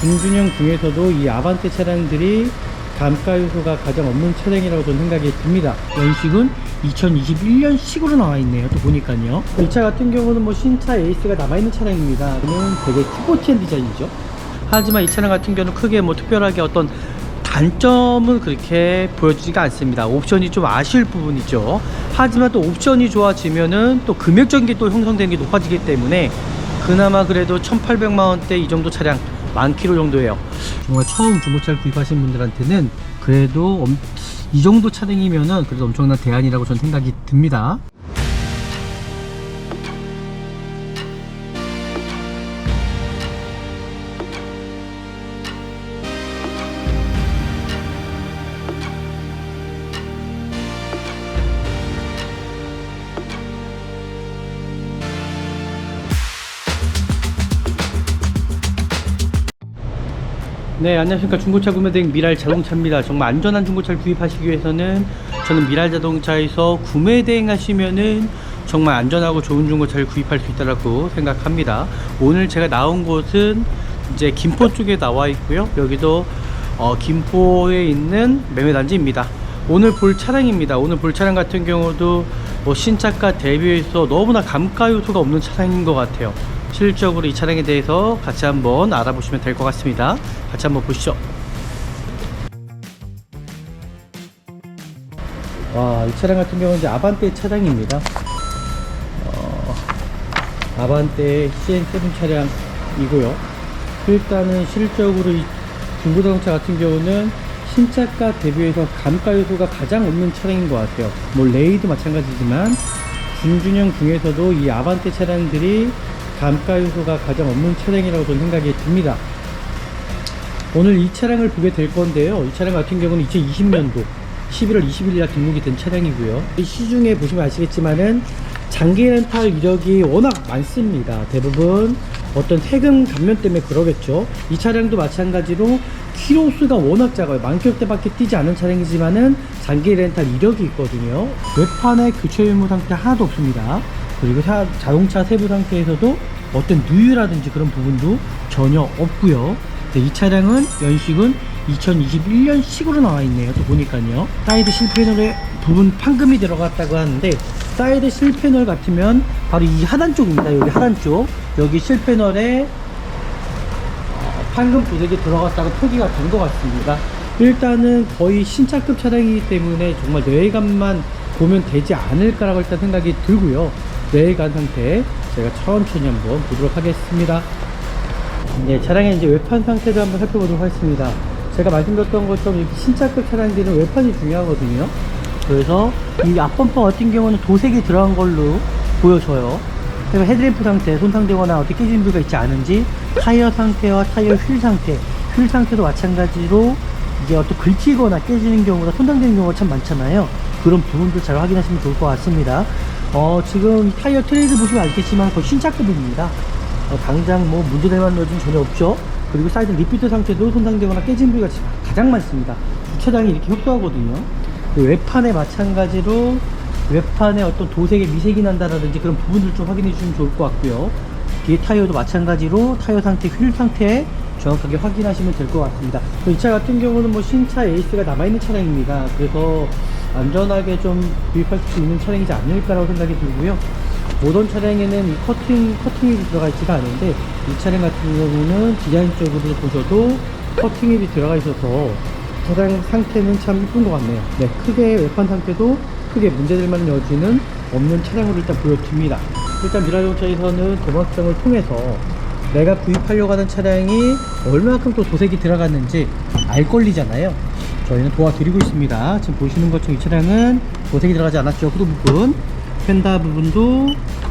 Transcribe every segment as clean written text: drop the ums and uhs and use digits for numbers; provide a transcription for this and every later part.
중준형 중에서도 이 아반떼 차량들이 감가 요소가 가장 없는 차량이라고 저는 생각이 듭니다. 연식은 2021년식으로 나와 있네요. 또 보니까요. 이 차 같은 경우는 뭐 신차 에이스가 남아있는 차량입니다. 이는 되게 스포티한 디자인이죠. 하지만 이 차량 같은 경우는 크게 뭐 특별하게 어떤 단점은 그렇게 보여주지가 않습니다. 옵션이 좀 아쉬울 부분이죠. 하지만 또 옵션이 좋아지면은 또 금액적인 게 또 형성되는 게 높아지기 때문에 그나마 그래도 1800만원대 이 정도 차량 만키로 정도예요. 정말 처음 중고차를 구입하신 분들한테는 그래도 이 정도 차량이면은 그래도 엄청난 대안이라고 저는 생각이 듭니다. 네, 안녕하십니까. 중고차 구매대행 미랄 자동차입니다. 정말 안전한 중고차를 구입하시기 위해서는 저는 미랄 자동차에서 구매대행 하시면은 정말 안전하고 좋은 중고차를 구입할 수 있다고 생각합니다. 오늘 제가 나온 곳은 이제 김포 쪽에 나와 있고요. 여기도 김포에 있는 매매단지입니다. 오늘 볼 차량입니다. 오늘 볼 차량 같은 경우도 뭐 신차가 대비해서 너무나 감가 요소가 없는 차량인 것 같아요. 실질적으로 이 차량에 대해서 같이 한번 알아보시면 될 것 같습니다. 같이 한번 보시죠. 와, 이 차량 같은 경우는 이제 아반떼 차량입니다. 아반떼 CN7 차량이고요. 일단은 실질적으로 이 중고자동차 같은 경우는 신차가 대비해서 감가 요소가 가장 없는 차량인 것 같아요. 뭐 레이도 마찬가지지만 중준형 중에서도 이 아반떼 차량들이 감가 요소가 가장 없는 차량이라고 저는 생각이 듭니다. 오늘 이 차량을 보게 될 건데요. 이 차량 같은 경우는 2020년도 11월 20일날 등록이 된 차량이고요. 이 시중에 보시면 아시겠지만은 장기 렌탈 이력이 워낙 많습니다. 대부분 어떤 세금 감면 때문에 그러겠죠. 이 차량도 마찬가지로 키로수가 워낙 작아요. 만 킬로대밖에 뛰지 않은 차량이지만은 장기 렌탈 이력이 있거든요. 외판에 교체 의무 상태 하나도 없습니다. 그리고 자동차 세부 상태에서도 어떤 누유라든지 그런 부분도 전혀 없고요. 이 차량은 연식은 2021년식으로 나와 있네요. 또 보니까요. 사이드 실패널에 부분 판금이 들어갔다고 하는데 사이드 실패널 같으면 바로 이 하단 쪽입니다. 여기 하단 쪽 여기 실패널에 판금 도색이 들어갔다고 표기가 된 것 같습니다. 일단은 거의 신차급 차량이기 때문에 정말 내외관만 보면 되지 않을까라고 일단 생각이 들고요. 내외관 상태 제가 천천히 한번 보도록 하겠습니다. 네, 차량의 이제 외판 상태도 한번 살펴보도록 하겠습니다. 제가 말씀드렸던 것처럼 이렇게 신차급 차량들은 외판이 중요하거든요. 그래서 이 앞범퍼 같은 경우는 도색이 들어간 걸로 보여져요. 그리고 헤드램프 상태, 손상되거나 어떻게 깨진 부위가 있지 않은지, 타이어 상태와 타이어 휠 상태, 휠 상태도 마찬가지로 이게 어떤 긁히거나 깨지는 경우가 손상되는 경우가 참 많잖아요. 그런 부분도 잘 확인하시면 좋을 것 같습니다. 지금 타이어 트레이드 보시면 알겠지만 거의 신차급입니다. 당장 뭐 문제될 만한 여지는 전혀 없죠. 그리고 사이드 리피트 상태도 손상되거나 깨진 부위가 가장 많습니다. 주차장이 이렇게 협소하거든요. 외판에 마찬가지로 외판에 어떤 도색에 미색이 난다라든지 그런 부분들 좀 확인해 주시면 좋을 것 같고요. 뒤에 타이어도 마찬가지로 타이어 상태, 휠 상태 정확하게 확인하시면 될 것 같습니다. 이 차 같은 경우는 뭐 신차 에이스가 남아있는 차량입니다. 그래서 안전하게 좀 구입할 수 있는 차량이지 않을까라고 생각이 들고요. 모던 차량에는 이 커팅이 들어가 있지가 않은데 이 차량 같은 경우는 디자인적으로 보셔도 커팅이 들어가 있어서 차량 상태는 참 이쁜 것 같네요. 네, 크게 외판 상태도 크게 문제될 만한 여지는 없는 차량으로 일단 보여집니다. 일단 미라자동차에서는 도마수정을 통해서 내가 구입하려고 하는 차량이 얼마만큼 또 도색이 들어갔는지 알 권리잖아요. 저희는 도와드리고 있습니다. 지금 보시는 것처럼 이 차량은 도색이 들어가지 않았죠. 후드 부분, 펜다 부분도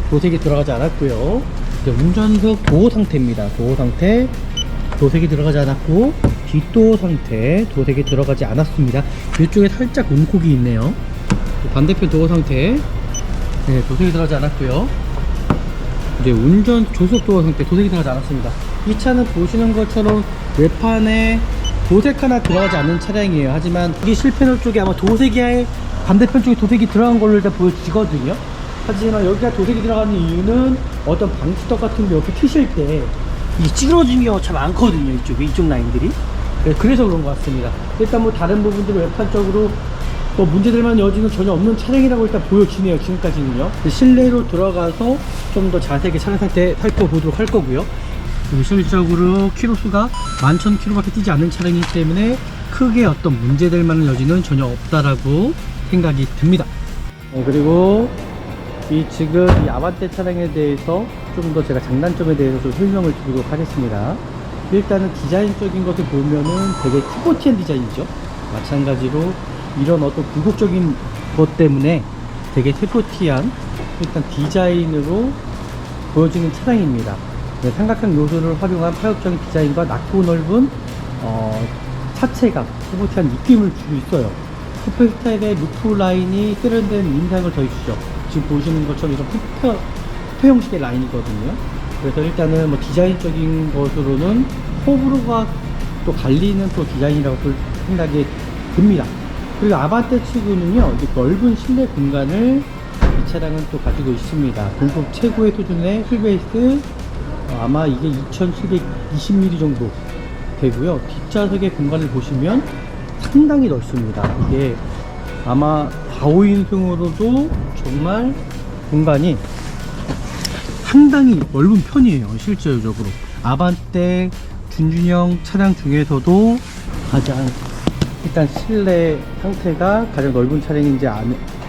도색이 들어가지 않았고요. 이제 운전석 도어 상태입니다. 도어 상태 도색이 들어가지 않았고, 뒷도어 상태 도색이 들어가지 않았습니다. 이쪽에 살짝 움콕이 있네요. 반대편 도어 상태, 네, 도색이 들어가지 않았고요. 이제 운전 조속 도어 상태 도색이 들어가지 않았습니다. 이 차는 보시는 것처럼 외판에 도색 하나 들어가지 않는 차량이에요. 하지만 이 실패널 쪽에 아마 도색이 반대편 쪽에 도색이 들어간 걸로 일단 보여지거든요. 하지만 여기가 도색이 들어가는 이유는 어떤 방지턱 같은 게 옆에 트실 때 이 찌그러진 경우가 참 많거든요. 이쪽 라인들이. 네, 그래서 그런 것 같습니다. 일단 뭐 다른 부분들 외판적으로 뭐 문제될 만한 여지는 전혀 없는 차량이라고 일단 보여지네요. 지금까지는요. 실내로 들어가서 좀 더 자세하게 차량 상태 살펴보도록 할 거고요. 실질적으로 키로수가 11,000km밖에 뛰지 않는 차량이기 때문에 크게 어떤 문제될 만한 여지는 전혀 없다라고 생각이 듭니다. 그리고 지금 이 아반떼 차량에 대해서 좀 더 제가 장단점에 대해서 좀 설명을 드리도록 하겠습니다. 일단은 디자인적인 것을 보면은 되게 스포티한 디자인이죠. 마찬가지로 이런 어떤 굴곡적인 것 때문에 되게 스포티한 일단 디자인으로 보여지는 차량입니다. 네, 삼각형 요소를 활용한 파격적인 디자인과 낮고 넓은 차체가 스포티한 느낌을 주고 있어요. 쿠페 스타일의 루프 라인이 세련된 인상을 더해주죠. 지금 보시는 것처럼 이런 쿠페 형식의 라인이거든요. 그래서 일단은 뭐 디자인적인 것으로는 호불호가 또 갈리는 또 디자인이라고 생각이 듭니다. 그리고 아반떼 치고는요, 넓은 실내 공간을 이 차량은 또 가지고 있습니다. 공급 최고의 수준의 휠베이스, 아마 이게 2720mm 정도 되고요. 뒷좌석의 공간을 보시면 상당히 넓습니다. 이게 아마 4, 5인승으로도 정말 공간이 상당히 넓은 편이에요. 실제적으로 아반떼 준준형 차량 중에서도 가장 일단 실내 상태가 가장 넓은 차량인지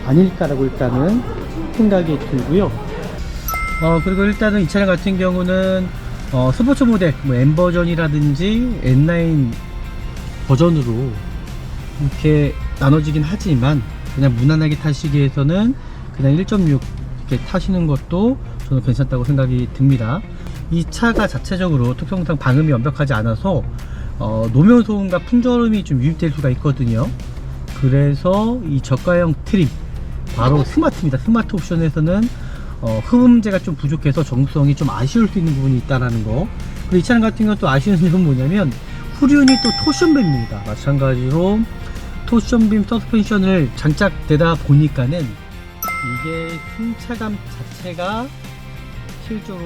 아닐까라고 일단은 생각이 들고요. 그리고 일단은 이 차량 같은 경우는 스포츠 모델 뭐 M 버전이라든지 N9 버전으로 이렇게 나눠지긴 하지만 그냥 무난하게 타시기 위해서는 그냥 1.6 이렇게 타시는 것도 저는 괜찮다고 생각이 듭니다. 이 차가 자체적으로 특성상 방음이 완벽하지 않아서 노면 소음과 풍절음이 좀 유입될 수가 있거든요. 그래서 이 저가형 트림 바로 스마트입니다. 스마트 옵션에서는 흡음재가 좀 부족해서 정수성이 좀 아쉬울 수 있는 부분이 있다라는 거. 그리고 이 차량 같은 경우는 또 아쉬운 점은 뭐냐면 후륜이 또 토션빔입니다. 마찬가지로 토션빔 서스펜션을 장착되다 보니까는 이게 승차감 자체가 실제로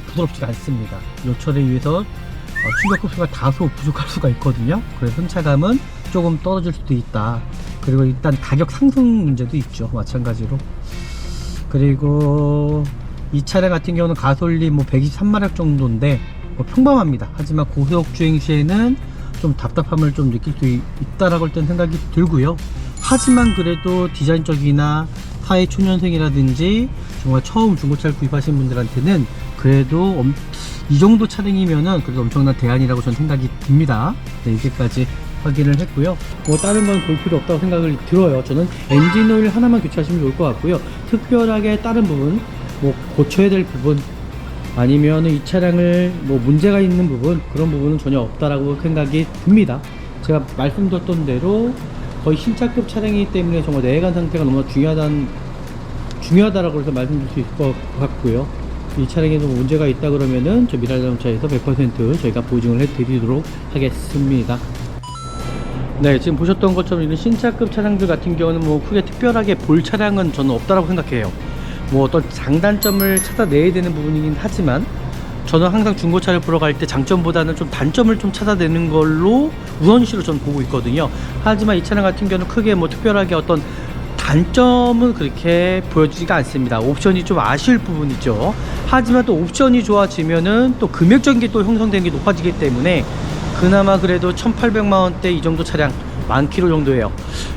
부드럽지가 않습니다. 요철에 의해서 충격 흡수가 다소 부족할 수가 있거든요. 그래서 승차감은 조금 떨어질 수도 있다. 그리고 일단 가격 상승 문제도 있죠. 마찬가지로. 그리고 이 차량 같은 경우는 가솔린 뭐 123마력 정도인데 뭐 평범합니다. 하지만 고속 주행 시에는 좀 답답함을 좀 느낄 수 있다라고 일단 생각이 들고요. 하지만 그래도 디자인적이나 사회 초년생이라든지 정말 처음 중고차를 구입하신 분들한테는 그래도 이 정도 차량이면은 그래도 엄청난 대안이라고 저는 생각이 듭니다. 네, 이제까지 확인을 했고요. 뭐 다른 건 볼 필요 없다고 생각을 들어요. 저는 엔진 오일 하나만 교체하시면 좋을 것 같고요. 특별하게 다른 부분, 뭐 고쳐야 될 부분, 아니면 이 차량을 뭐 문제가 있는 부분, 그런 부분은 전혀 없다라고 생각이 듭니다. 제가 말씀드렸던 대로 거의 신차급 차량이기 때문에 정말 내관 상태가 너무 중요하다라고 해서 말씀드릴 수 있을 것 같고요. 이 차량에도 문제가 있다 그러면은 저 미라자동차에서 100% 저희가 보증을 해드리도록 하겠습니다. 네, 지금 보셨던 것처럼 이런 신차급 차량들 같은 경우는 뭐 크게 특별하게 볼 차량은 저는 없다라고 생각해요. 뭐 어떤 장단점을 찾아내야 되는 부분이긴 하지만 저는 항상 중고차를 보러 갈 때 장점보다는 좀 단점을 좀 찾아내는 걸로 우선시로 저는 보고 있거든요. 하지만 이 차량 같은 경우는 크게 뭐 특별하게 어떤 단점은 그렇게 보여지지가 않습니다. 옵션이 좀 아쉬울 부분이죠. 하지만 또 옵션이 좋아지면은 또 금액적인 게 또 형성되는 게 높아지기 때문에 그나마 그래도 1,800만원대 이 정도 차량 10,000km 정도예요.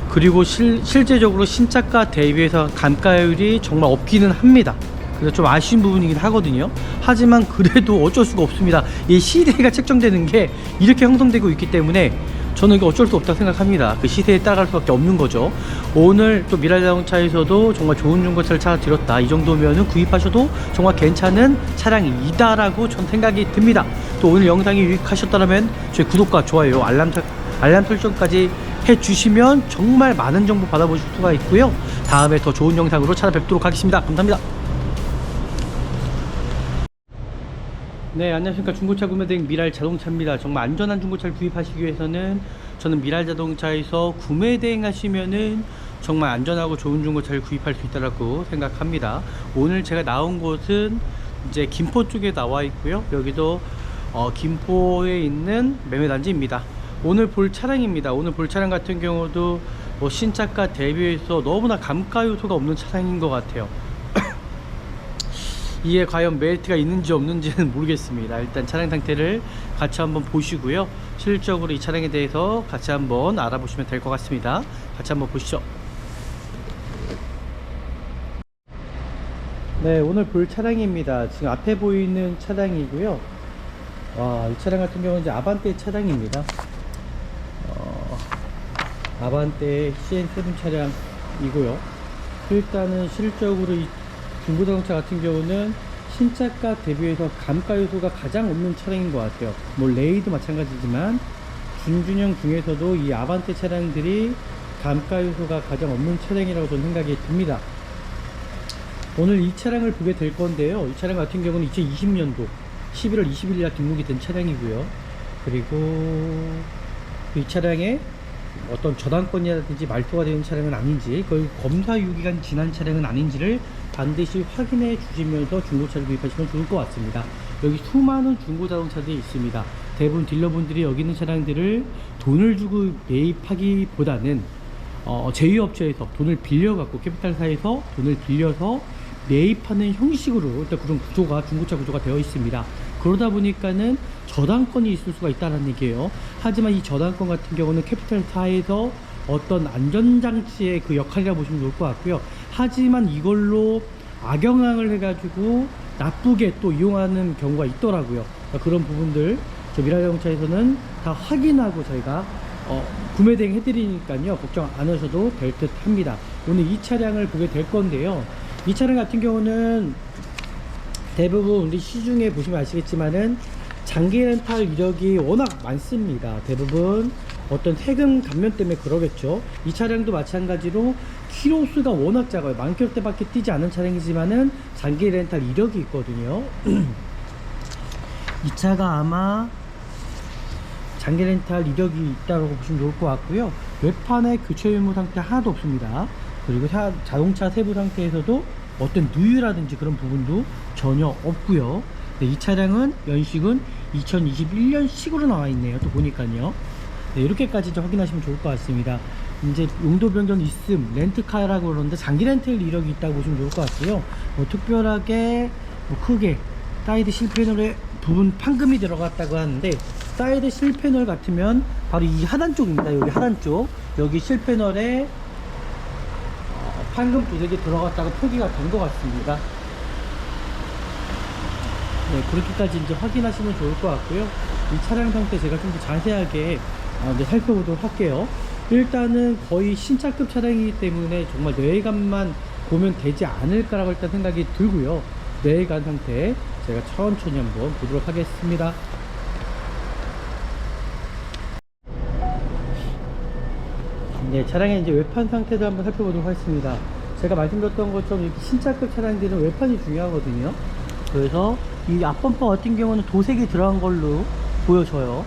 그리고 실제적으로 신차가 대비해서 감가율이 정말 없기는 합니다. 그래서 좀 아쉬운 부분이긴 하거든요. 하지만 그래도 어쩔 수가 없습니다. 이 시대가 책정되는 게 이렇게 형성되고 있기 때문에 저는 이게 어쩔 수 없다고 생각합니다. 그 시대에 따라갈 수밖에 없는 거죠. 오늘 또 미라자동차에서도 정말 좋은 중고차를 찾아드렸다. 이 정도면은 구입하셔도 정말 괜찮은 차량이다라고 전 생각이 듭니다. 또 오늘 영상이 유익하셨다면 저희 구독과 좋아요, 알람 설정까지 해주시면 정말 많은 정보 받아보실 수가 있고요. 다음에 더 좋은 영상으로 찾아뵙도록 하겠습니다. 감사합니다. 네, 안녕하십니까. 중고차 구매대행 미랄자동차입니다. 정말 안전한 중고차를 구입하시기 위해서는 저는 미랄자동차에서 구매대행 하시면은 정말 안전하고 좋은 중고차를 구입할 수 있다고 생각합니다. 오늘 제가 나온 곳은 이제 김포 쪽에 나와 있고요. 여기도 김포에 있는 매매단지입니다. 오늘 볼 차량입니다. 오늘 볼 차량 같은 경우도 뭐 신차가 대비해서 너무나 감가 요소가 없는 차량인 것 같아요. 이에 과연 메리트가 있는지 없는지는 모르겠습니다. 일단 차량 상태를 같이 한번 보시고요. 실질적으로 이 차량에 대해서 같이 한번 알아보시면 될 것 같습니다. 같이 한번 보시죠. 네, 오늘 볼 차량입니다. 지금 앞에 보이는 차량이고요. 와, 이 차량 같은 경우는 이제 아반떼 차량입니다. 아반떼 CN7 차량이고요. 일단은 실질적으로 이 중고자동차 같은 경우는 신차가 대비해서 감가 요소가 가장 없는 차량인 것 같아요. 뭐 레이도 마찬가지지만 준준형 중에서도 이 아반떼 차량들이 감가 요소가 가장 없는 차량이라고 저는 생각이 듭니다. 오늘 이 차량을 보게 될 건데요. 이 차량 같은 경우는 2020년도 11월 20일 날 등록이 된 차량이고요. 그리고 이 차량에 어떤 저당권이라든지 말소가 되는 차량은 아닌지, 거의 검사 유기간 지난 차량은 아닌지를 반드시 확인해 주시면서 중고차를 구입하시면 좋을 것 같습니다. 여기 수많은 중고자동차들이 있습니다. 대부분 딜러분들이 여기 있는 차량들을 돈을 주고 매입하기보다는 제휴업체에서 돈을 빌려갖고 캐피탈사에서 돈을 빌려서 매입하는 형식으로 일단 그런 구조가 중고차 구조가 되어 있습니다. 그러다 보니까는 저당권이 있을 수가 있다는 얘기예요. 하지만 이 저당권 같은 경우는 캐피탈사에서 어떤 안전장치의 그 역할이라고 보시면 좋을 것 같고요. 하지만 이걸로 악영향을 해가지고 나쁘게 또 이용하는 경우가 있더라고요. 그러니까 그런 부분들 저 미라자동차에서는 다 확인하고 저희가 구매 대행 해드리니까요, 걱정 안 하셔도 될 듯 합니다. 오늘 이 차량을 보게 될 건데요. 이 차량 같은 경우는 대부분 우리 시중에 보시면 아시겠지만은 장기 렌탈 이력이 워낙 많습니다. 대부분 어떤 세금 감면 때문에 그러겠죠. 이 차량도 마찬가지로 키로수가 워낙 작아요. 만 킬로대밖에 뛰지 않은 차량이지만은 장기 렌탈 이력이 있거든요. 이 차가 아마 장기 렌탈 이력이 있다고 보시면 좋을 것 같고요. 외판에 교체 유무 상태 하나도 없습니다. 그리고 자동차 세부 상태에서도 어떤 누유라든지 그런 부분도 전혀 없고요. 네, 이 차량은 연식은 2021년식으로 나와 있네요. 또 보니까요. 네, 이렇게까지 좀 확인하시면 좋을 것 같습니다. 이제 용도 변경 있음, 렌트카라고 그러는데 장기 렌탈 이력이 있다고 보시면 좋을 것 같고요. 뭐 특별하게 뭐 크게 사이드 실패널에 부분 판금이 들어갔다고 하는데, 사이드 실패널 같으면 바로 이 하단 쪽입니다. 여기 하단 쪽, 여기 실패널에 판금 두세 개 들어갔다가 표기가 된 것 같습니다. 네, 그렇게까지 이제 확인하시면 좋을 것 같고요. 이 차량 상태 제가 좀 더 자세하게 이제 살펴보도록 할게요. 일단은 거의 신차급 차량이기 때문에 정말 내외관만 보면 되지 않을까라고 일단 생각이 들고요. 내외관 상태 제가 천천히 한번 보도록 하겠습니다. 네, 차량의 이제 외판 상태도 한번 살펴보도록 하겠습니다. 제가 말씀드렸던 것처럼 이렇게 신차급 차량들은 외판이 중요하거든요. 그래서 이 앞범퍼 같은 경우는 도색이 들어간 걸로 보여져요.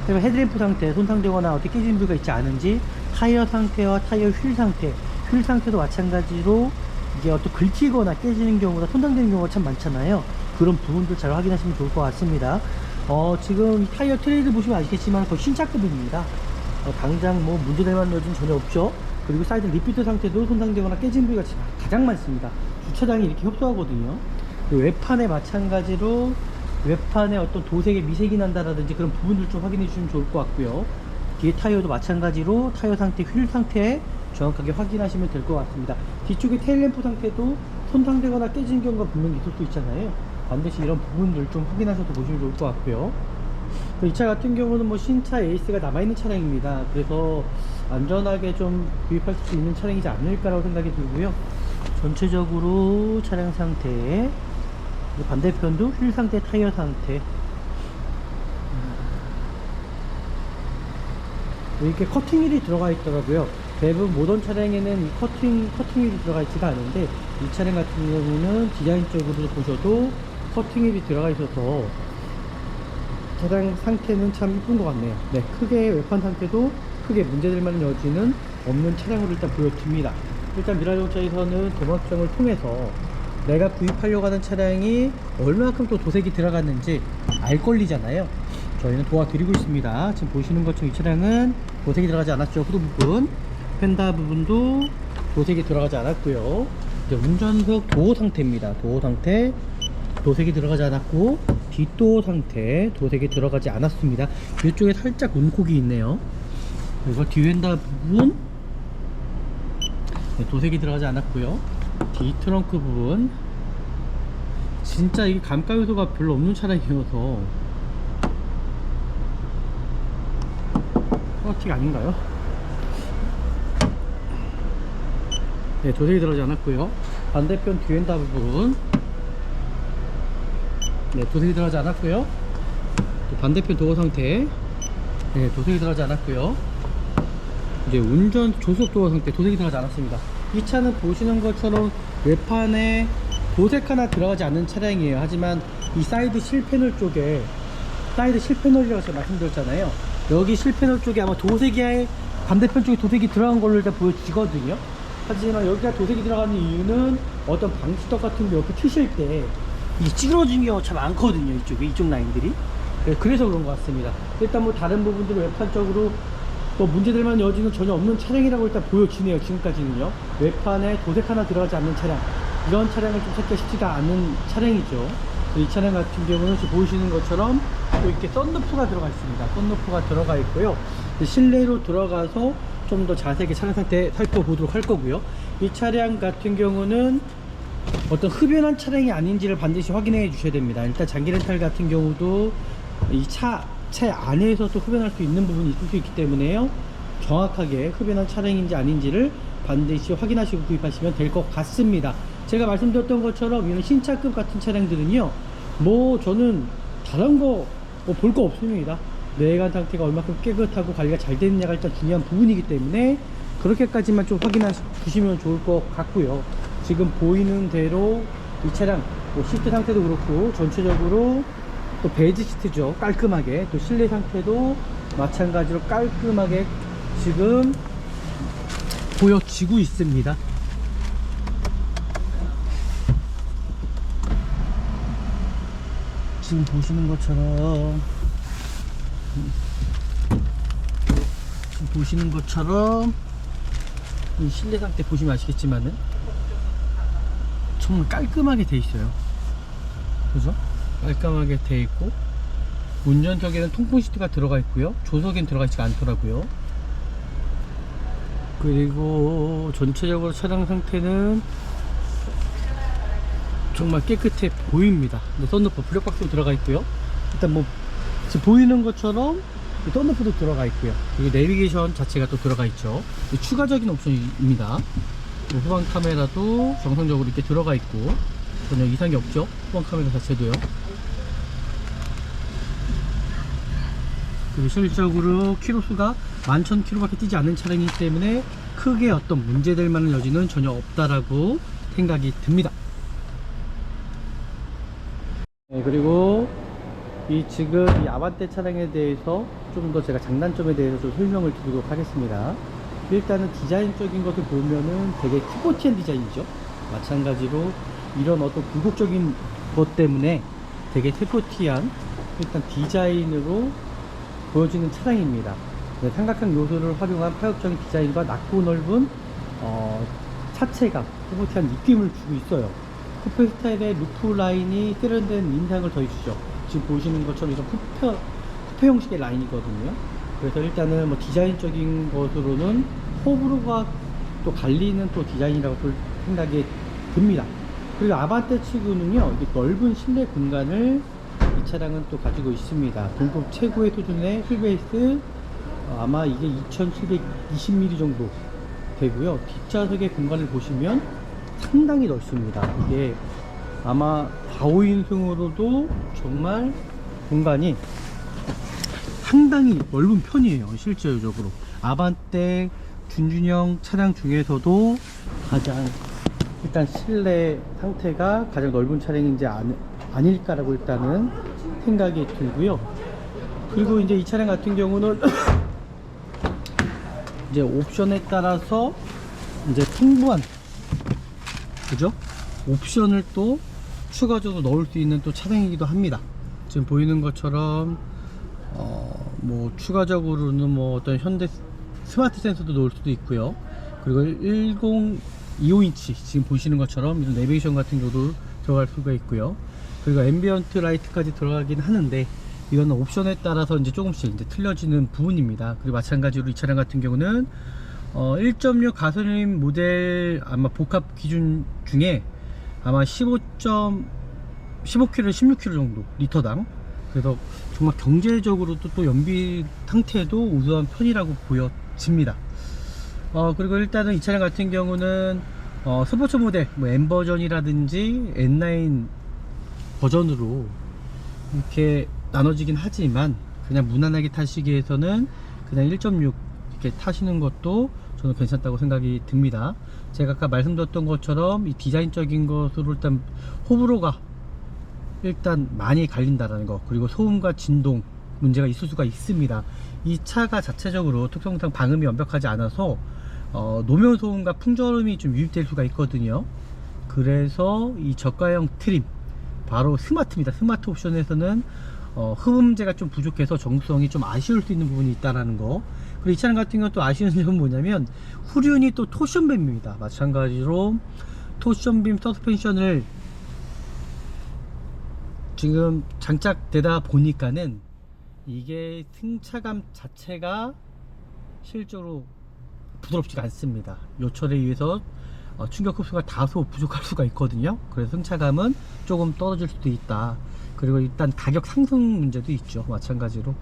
그리고 헤드램프 상태, 손상되거나 어떻게 깨진 부위가 있지 않은지, 타이어 상태와 타이어 휠 상태, 휠 상태도 마찬가지로 이게 어떤 긁히거나 깨지는 경우나 손상되는 경우가 참 많잖아요. 그런 부분들 잘 확인하시면 좋을 것 같습니다. 지금 이 타이어 트레이드 보시면 아시겠지만 거의 신차급입니다. 당장 뭐 문제될 만한 여지는 전혀 없죠. 그리고 사이드 리피트 상태도 손상되거나 깨진 부위가 가장 많습니다. 주차장이 이렇게 협소하거든요. 외판에 마찬가지로 외판에 어떤 도색에 미색이 난다라든지 그런 부분들 좀 확인해 주시면 좋을 것 같고요. 뒤에 타이어도 마찬가지로 타이어 상태, 휠 상태 정확하게 확인하시면 될 것 같습니다. 뒤쪽에 테일램프 상태도 손상되거나 깨진 경우가 분명히 있을 수 있잖아요. 반드시 이런 부분들 좀 확인하셔서 보시면 좋을 것 같고요. 이 차 같은 경우는 뭐 신차 에이스가 남아있는 차량입니다. 그래서 안전하게 좀 구입할 수 있는 차량이지 않을까라고 생각이 들고요. 전체적으로 차량 상태, 반대편도 휠 상태, 타이어 상태, 이렇게 커팅휠이 들어가 있더라고요. 대부분 모던 차량에는 이 커팅휠이 들어가 있지가 않은데, 이 차량 같은 경우는 디자인적으로 보셔도 커팅휠이 들어가 있어서 차량 상태는 참 이쁜 것 같네요. 네, 크게 외판 상태도 크게 문제될 만한 여지는 없는 차량으로 일단 보여집니다. 일단 미라자동차에서는 도막정을 통해서 내가 구입하려고 하는 차량이 얼마큼 또 도색이 들어갔는지 알 권리잖아요. 저희는 도와드리고 있습니다. 지금 보시는 것처럼 이 차량은 도색이 들어가지 않았죠. 후드 부분, 펜다 부분도 도색이 들어가지 않았고요. 이제 운전석 도어 상태입니다. 도어 상태 도색이 들어가지 않았고, 뒷도어 상태 도색이 들어가지 않았습니다. 이쪽에 살짝 운콕이 있네요. 그리고 뒤엔다 부분 도색이 들어가지 않았고요. 뒤 트렁크 부분 진짜 이게 감가 요소가 별로 없는 차량이어서 프라틱 아닌가요? 네, 도색이 들어가지 않았고요. 반대편 뒤엔다 부분 네, 도색이 들어가지 않았고요. 또 반대편 도어 상태 네, 도색이 들어가지 않았고요. 이제 운전 조수석 도어 상태 도색이 들어가지 않았습니다. 이 차는 보시는 것처럼 외판에 도색 하나 들어가지 않는 차량이에요. 하지만 이 사이드 실패널 쪽에, 사이드 실패널이라고 제가 말씀드렸잖아요. 여기 실패널 쪽에 아마 도색이, 반대편 쪽에 도색이 들어간 걸로 일단 보여지거든요. 하지만 여기가 도색이 들어가는 이유는 어떤 방지턱 같은 게 옆에 트실 때 이 찌그러진 경우가 참 많거든요. 이쪽 라인들이. 그래서 그런 것 같습니다. 일단 뭐 다른 부분들은 외판적으로 또 문제될 만한 여지는 전혀 없는 차량이라고 일단 보여지네요. 지금까지는요. 외판에 도색 하나 들어가지 않는 차량, 이런 차량을 좀 찾기가 쉽지가 않은 차량이죠. 이 차량 같은 경우는 지금 보시는 것처럼 또 이렇게 썬루프가 들어가 있습니다. 썬루프가 들어가 있고요. 실내로 들어가서 좀 더 자세하게 차량 상태 살펴보도록 할 거고요. 이 차량 같은 경우는 어떤 흡연한 차량이 아닌지를 반드시 확인해 주셔야 됩니다. 일단 장기 렌탈 같은 경우도 이 차 안에서도 흡연할 수 있는 부분이 있을 수 있기 때문에요. 정확하게 흡연한 차량인지 아닌지를 반드시 확인하시고 구입하시면 될 것 같습니다. 제가 말씀드렸던 것처럼 이런 신차급 같은 차량들은요, 뭐 저는 다른 거 볼 거 없습니다. 내관 상태가 얼마큼 깨끗하고 관리가 잘 되느냐가 일단 중요한 부분이기 때문에 그렇게까지만 좀 확인해 주시면 좋을 것 같고요. 지금 보이는 대로 이 차량 뭐 시트 상태도 그렇고 전체적으로 또 베이지 시트죠. 깔끔하게, 또 실내 상태도 마찬가지로 깔끔하게 지금 보여지고 있습니다. 지금 보시는 것처럼 이 실내 상태 보시면 아시겠지만은 정말 깔끔하게 돼 있어요. 그죠? 깔끔하게 돼 있고, 운전석에는 통풍 시트가 들어가 있고요. 조석엔 들어가 있지가 않더라고요. 그리고 전체적으로 차량 상태는 정말 깨끗해 보입니다. 썬루프 블랙박스도 들어가 있고요. 일단 뭐 지금 보이는 것처럼 썬루프도 들어가 있고요. 그리고 내비게이션 자체가 또 들어가 있죠. 추가적인 옵션입니다. 후방 카메라도 정상적으로 이렇게 들어가 있고 전혀 이상이 없죠. 후방 카메라 자체도요. 그리고 실질적으로 키로수가 11,000km밖에 뛰지 않는 차량이기 때문에 크게 어떤 문제될 만한 여지는 전혀 없다라고 생각이 듭니다. 네, 그리고 지금 이 아반떼 차량에 대해서 좀 더 제가 장단점에 대해서 좀 설명을 드리도록 하겠습니다. 일단은 디자인적인 것을 보면은 되게 스포티한 디자인이죠. 마찬가지로 이런 어떤 굴곡적인 것 때문에 되게 스포티한 일단 디자인으로 보여지는 차량입니다. 네, 삼각형 요소를 활용한 파격적인 디자인과 낮고 넓은 차체가 스포티한 느낌을 주고 있어요. 쿠페 스타일의 루프 라인이 세련된 인상을 더해주죠. 지금 보시는 것처럼 이런 쿠페 형식의 라인이거든요. 그래서 일단은 뭐 디자인적인 것으로는 호불호가 또 갈리는 또 디자인이라고 또 생각이 듭니다. 그리고 아반떼 치고는요, 넓은 실내 공간을 이 차량은 또 가지고 있습니다. 동급 최고의 수준의 휠베이스, 아마 이게 2720mm 정도 되고요. 뒷좌석의 공간을 보시면 상당히 넓습니다. 이게 아마 4, 5인승으로도 정말 공간이 상당히 넓은 편이에요. 실제적으로 아반떼 준준형 차량 중에서도 가장 일단 실내 상태가 가장 넓은 차량인지 아닐까라고 일단은 생각이 들고요. 그리고 이제 이 차량 같은 경우는 이제 옵션에 따라서 이제 풍부한, 그죠? 옵션을 또 추가적으로 넣을 수 있는 또 차량이기도 합니다. 지금 보이는 것처럼 뭐 추가적으로는 뭐 어떤 현대 스마트 센서도 넣을 수도 있고요. 그리고 1025인치 지금 보시는 것처럼 이런 내비게이션 같은 경우도 들어갈 수가 있고요. 그리고 앰비언트 라이트까지 들어가긴 하는데 이거는 옵션에 따라서 이제 조금씩 이제 틀려지는 부분입니다. 그리고 마찬가지로 이 차량 같은 경우는 1.6 가솔린 모델 아마 복합 기준 중에 아마 15km, 16km 정도 리터당. 그래서 정말 경제적으로도 또 연비 상태도 우수한 편이라고 보여집니다. 그리고 일단은 이 차량 같은 경우는 스포츠 모델 뭐 M 버전이라든지 N9 버전으로 이렇게 나눠지긴 하지만 그냥 무난하게 타시기 위해서는 그냥 1.6 이렇게 타시는 것도 저는 괜찮다고 생각이 듭니다. 제가 아까 말씀드렸던 것처럼 이 디자인적인 것으로 일단 호불호가 일단 많이 갈린다라는 거, 그리고 소음과 진동 문제가 있을 수가 있습니다. 이 차가 자체적으로 특성상 방음이 완벽하지 않아서 노면 소음과 풍절음이 좀 유입될 수가 있거든요. 그래서 이 저가형 트림 바로 스마트입니다. 스마트 옵션에서는 흡음재가 좀 부족해서 정수성이 좀 아쉬울 수 있는 부분이 있다라는 거. 그리고 이 차량 같은 경우는 또 아쉬운 점은 뭐냐면 후륜이 또 토션빔입니다. 마찬가지로 토션빔 서스펜션을 지금 장착되다 보니까는 이게 승차감 자체가 실제로 부드럽지가 않습니다. 요철에 의해서 충격 흡수가 다소 부족할 수가 있거든요. 그래서 승차감은 조금 떨어질 수도 있다. 그리고 일단 가격 상승 문제도 있죠. 마찬가지로.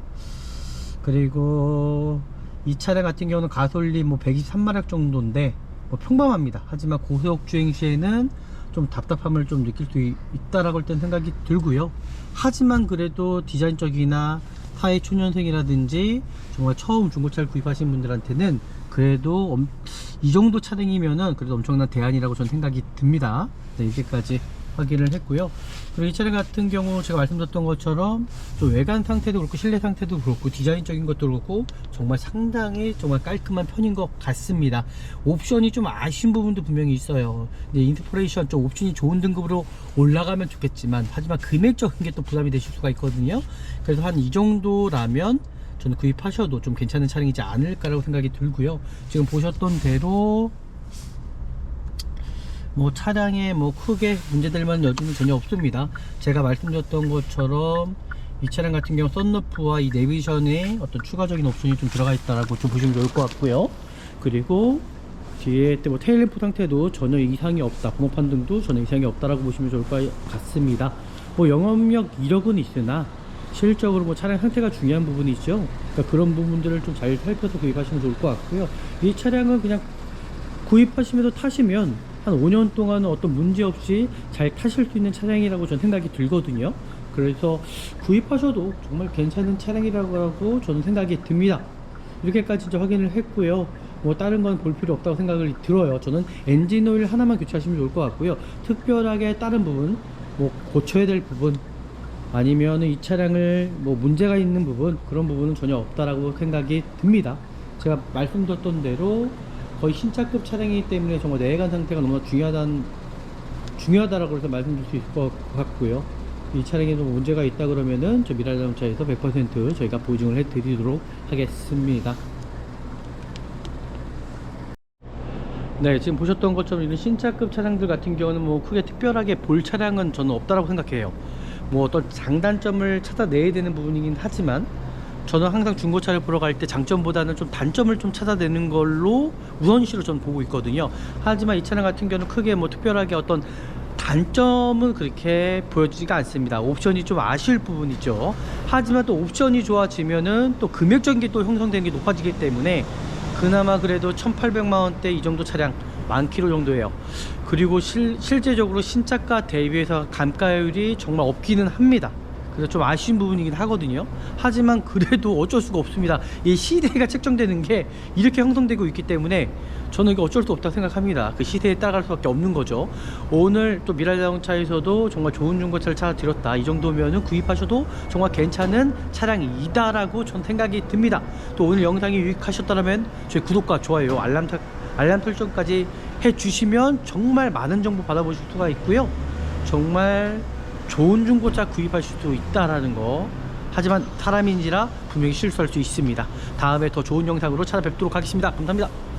그리고 이 차량 같은 경우는 가솔린 뭐 123마력 정도인데 뭐 평범합니다. 하지만 고속 주행 시에는 좀 답답함을 좀 느낄 수 있다라고 일단 생각이 들고요. 하지만 그래도 디자인적이나 사회 초년생이라든지 정말 처음 중고차를 구입하신 분들한테는 그래도 이 정도 차량이면은 그래도 엄청난 대안이라고 저는 생각이 듭니다. 네, 이제까지 확인을 했고요. 그리고 이 차량 같은 경우 제가 말씀드렸던 것처럼 좀 외관 상태도 그렇고 실내 상태도 그렇고 디자인적인 것도 그렇고 정말 상당히 정말 깔끔한 편인 것 같습니다. 옵션이 좀 아쉬운 부분도 분명히 있어요. 근데 인스포레이션 좀 옵션이 좋은 등급으로 올라가면 좋겠지만 하지만 금액적인 게 또 부담이 되실 수가 있거든요. 그래서 한 이 정도라면 저는 구입하셔도 좀 괜찮은 차량이지 않을까라고 생각이 들고요. 지금 보셨던 대로 뭐 차량에 뭐 크게 문제될 만한 여지는 전혀 없습니다. 제가 말씀드렸던 것처럼 이 차량 같은 경우 썬루프와 이 내비게이션에 어떤 추가적인 옵션이 좀 들어가 있다라고 좀 보시면 좋을 것 같고요. 그리고 뒤에 뭐 테일램프 상태도 전혀 이상이 없다, 번호판 등도 전혀 이상이 없다라고 보시면 좋을 것 같습니다. 뭐 영업력 이력은 있으나 실질적으로 뭐 차량 상태가 중요한 부분이죠. 그러니까 그런 부분들을 좀 잘 살펴서 구입하시면 좋을 것 같고요. 이 차량은 그냥 구입하시면서 타시면 한 5년 동안은 어떤 문제 없이 잘 타실 수 있는 차량이라고 저는 생각이 들거든요. 그래서 구입하셔도 정말 괜찮은 차량이라고 저는 생각이 듭니다. 이렇게까지 이제 확인을 했고요. 뭐 다른 건 볼 필요 없다고 생각을 들어요. 저는 엔진 오일 하나만 교체하시면 좋을 것 같고요. 특별하게 다른 부분, 뭐 고쳐야 될 부분, 아니면 이 차량을 뭐 문제가 있는 부분, 그런 부분은 전혀 없다라고 생각이 듭니다. 제가 말씀드렸던 대로 거의 신차급 차량이기 때문에 정말 내관 상태가 너무 중요하다라고 해서 말씀드릴 수 있을 것 같고요. 이 차량에 좀 문제가 있다 그러면은 저 미라자동차에서 100% 저희가 보증을 해드리도록 하겠습니다. 네, 지금 보셨던 것처럼 이런 신차급 차량들 같은 경우는 뭐 크게 특별하게 볼 차량은 저는 없다라고 생각해요. 뭐 어떤 장단점을 찾아내야 되는 부분이긴 하지만 저는 항상 중고차를 보러 갈 때 장점보다는 좀 단점을 좀 찾아내는 걸로 우선시로 저는 보고 있거든요. 하지만 이 차량 같은 경우는 크게 뭐 특별하게 어떤 단점은 그렇게 보여지지가 않습니다. 옵션이 좀 아쉬울 부분이죠. 하지만 또 옵션이 좋아지면은 또 금액적인 게 또 형성되는 게 높아지기 때문에 그나마 그래도 1800만원대 이 정도 차량 10,000km 정도예요. 그리고 실제적으로 신차가 대비해서 감가율이 정말 없기는 합니다. 그래서 좀 아쉬운 부분이긴 하거든요. 하지만 그래도 어쩔 수가 없습니다. 이 시대가 책정되는 게 이렇게 형성되고 있기 때문에 저는 이거 어쩔 수 없다고 생각합니다. 그 시대에 따라갈 수밖에 없는 거죠. 오늘 또 미라자동차에서도 정말 좋은 중고차를 찾아드렸다, 이 정도면은 구입하셔도 정말 괜찮은 차량이다라고 전 생각이 듭니다. 또 오늘 영상이 유익하셨다면 저희 구독과 좋아요, 알람 알람 설정까지 해주시면 정말 많은 정보 받아보실 수가 있고요. 정말 좋은 중고차 구입할 수도 있다라는 거. 하지만 사람인지라 분명히 실수할 수 있습니다. 다음에 더 좋은 영상으로 찾아뵙도록 하겠습니다. 감사합니다.